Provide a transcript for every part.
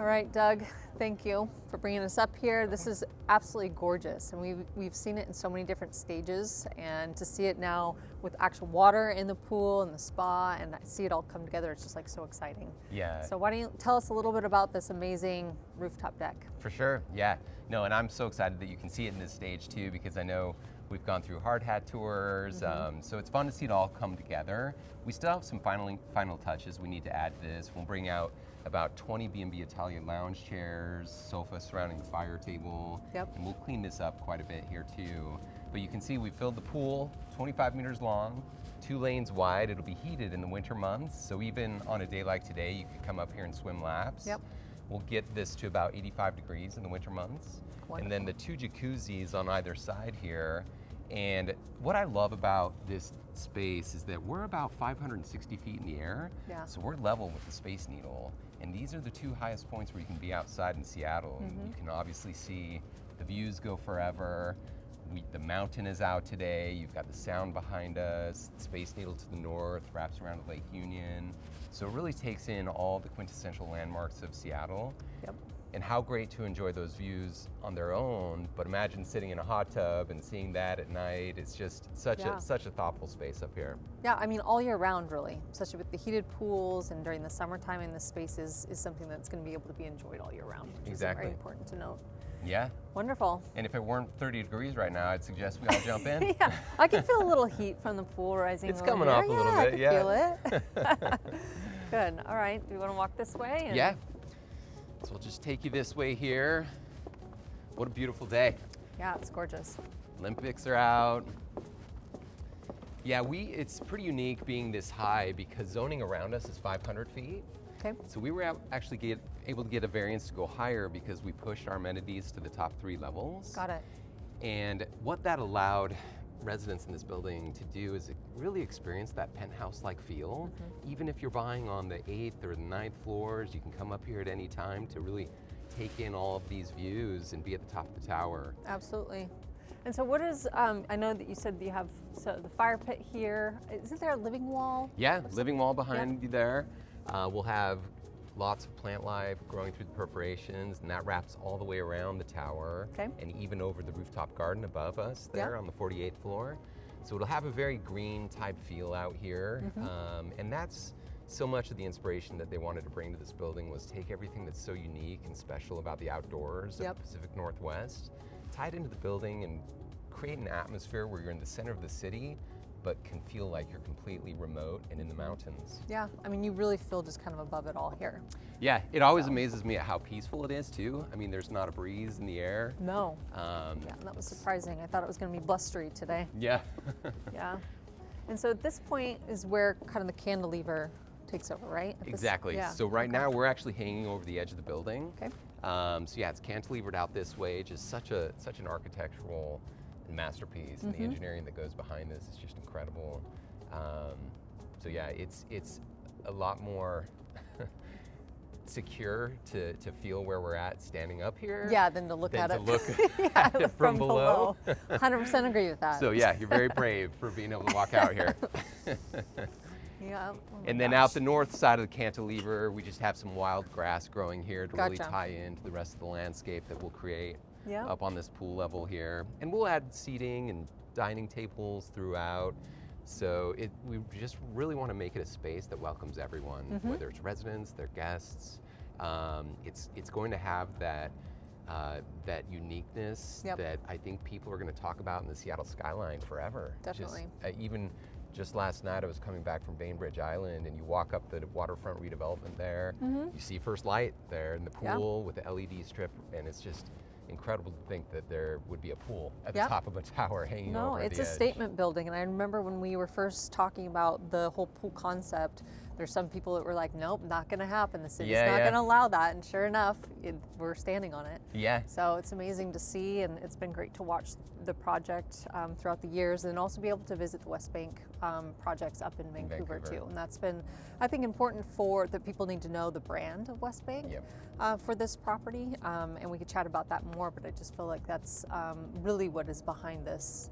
All right, Doug, thank you for bringing us up here. This is absolutely gorgeous, and we've seen it in so many different stages, and to see it now with actual water in the pool and the spa and see it all come together, it's just like so exciting. Yeah. So why don't you tell us a little bit about this amazing rooftop deck? For sure, yeah. No, and I'm so excited that you can see it in this stage too, because I know we've gone through hard hat tours, so it's fun to see it all come together. We still have some final touches we need to add to this. We'll bring out about 20 B&B Italian lounge chairs, sofa surrounding the fire table, and we'll clean this up quite a bit here too. But you can see we filled the pool, 25 meters long, 2 lanes wide. It'll be heated in the winter months, so even on a day like today, you could come up here and swim laps. We'll get this to about 85 degrees in the winter months. Wonderful. And then the 2 jacuzzis on either side here. And what I love about this space is that we're about 560 feet in the air, so we're level with the Space Needle. And these are the 2 highest points where you can be outside in Seattle. You can obviously see the views go forever. The mountain is out today. You've got the sound behind us. The Space Needle to the north wraps around Lake Union. So it really takes in all the quintessential landmarks of Seattle. And how great to enjoy those views on their own, but imagine sitting in a hot tub and seeing that at night. It's just such a thoughtful space up here. Yeah, I mean all year round really, especially with the heated pools and during the summertime, and this space is something that's going to be able to be enjoyed all year round, which is very important to note. Yeah. Wonderful. And if it weren't 30 degrees right now, I'd suggest we all jump in. Yeah, I can feel a little heat from the pool rising. It's coming off a little bit, I can feel it. Good, all right, do you want to walk this way? Yeah. So we'll just take you this way here. What a beautiful day. Yeah, it's gorgeous. Olympics are out. Yeah, it's pretty unique being this high because zoning around us is 500 feet. Okay. So we were actually able to get a variance to go higher because we pushed our amenities to the top 3 levels. Got it. And what that allowed residents in this building to do is really experience that penthouse-like feel. Even if you're buying on the 8th or the 9th floors, you can come up here at any time to really take in all of these views and be at the top of the tower. Absolutely. And so what is, I know that you said that you have the fire pit here. Isn't there a living wall? Yeah, living wall behind you there. We'll have lots of plant life growing through the perforations, and that wraps all the way around the tower and even over the rooftop garden above us there on the 48th floor. So it'll have a very green type feel out here. And that's so much of the inspiration that they wanted to bring to this building was take everything that's so unique and special about the outdoors of the Pacific Northwest, tie it into the building and create an atmosphere where you're in the center of the city but can feel like you're completely remote and in the mountains. Yeah, I mean, you really feel just kind of above it all here. Yeah, it always amazes me at how peaceful it is too. I mean, there's not a breeze in the air. No. Yeah, that was surprising. I thought it was going to be blustery today. Yeah. Yeah. And so at this point is where kind of the cantilever takes over, right? Exactly. So right now we're actually hanging over the edge of the building. Okay. So yeah, it's cantilevered out this way, just such an architectural masterpiece, and the engineering that goes behind this is just incredible. So yeah, it's a lot more secure to feel where we're at standing up here. Yeah, than to look at it. Look at it from below. 100% agree with that. So yeah, you're very brave for being able to walk out here. Yeah. And then out the north side of the cantilever, we just have some wild grass growing here to really tie into the rest of the landscape that we'll create up on this pool level here. And we'll add seating and dining tables throughout. So we just really want to make it a space that welcomes everyone, whether it's residents, their guests. It's going to have that uniqueness that I think people are going to talk about in the Seattle skyline forever. Definitely. Just last night, I was coming back from Bainbridge Island, and you walk up the waterfront redevelopment there. You see First Light there in the pool with the LED strip, and it's just incredible to think that there would be a pool at the top of a tower hanging over the edge. No, it's a statement building, and I remember when we were first talking about the whole pool concept, there's some people that were like, nope, not going to happen. The city's not going to allow that, and sure enough, we're standing on it. Yeah. So it's amazing to see, and it's been great to watch the project throughout the years, and also be able to visit the West Bank projects up in Vancouver too. And that's been, I think, important that people need to know the brand of West Bank for this property, and we could chat about that more, but I just feel like that's really what is behind this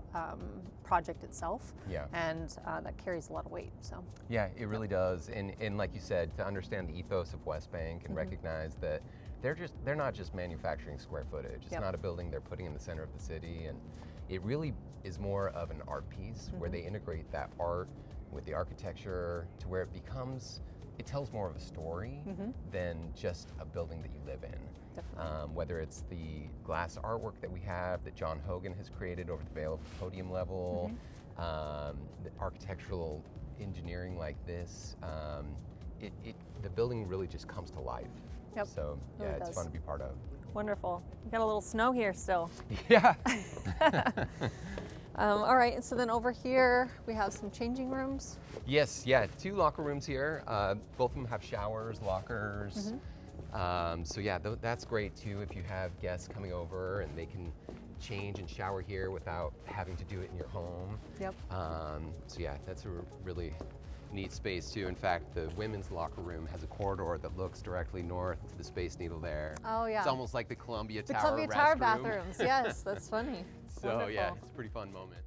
project itself, and that carries a lot of weight. So yeah, it really does. And like you said, to understand the ethos of West Bank and recognize that they're not just manufacturing square footage. It's not a building they're putting in the center of the city, and it really is more of an art piece where they integrate that art with the architecture to where it tells more of a story than just a building that you live in. Whether it's the glass artwork that we have that John Hogan has created over the Vale of podium level, the architectural engineering like this, the building really just comes to life. So yeah, it's fun to be part of. Wonderful. We got a little snow here still. Yeah. All right, so then over here we have some changing rooms. Yes, yeah, 2 locker rooms here. Both of them have showers, lockers. So yeah, that's great too if you have guests coming over and they can change and shower here without having to do it in your home. So yeah, that's a really neat space too. In fact, the women's locker room has a corridor that looks directly north to the Space Needle there. Oh yeah. It's almost like the Columbia Tower The Columbia Tower bathrooms, yes, that's funny. So yeah, it's a pretty fun moment.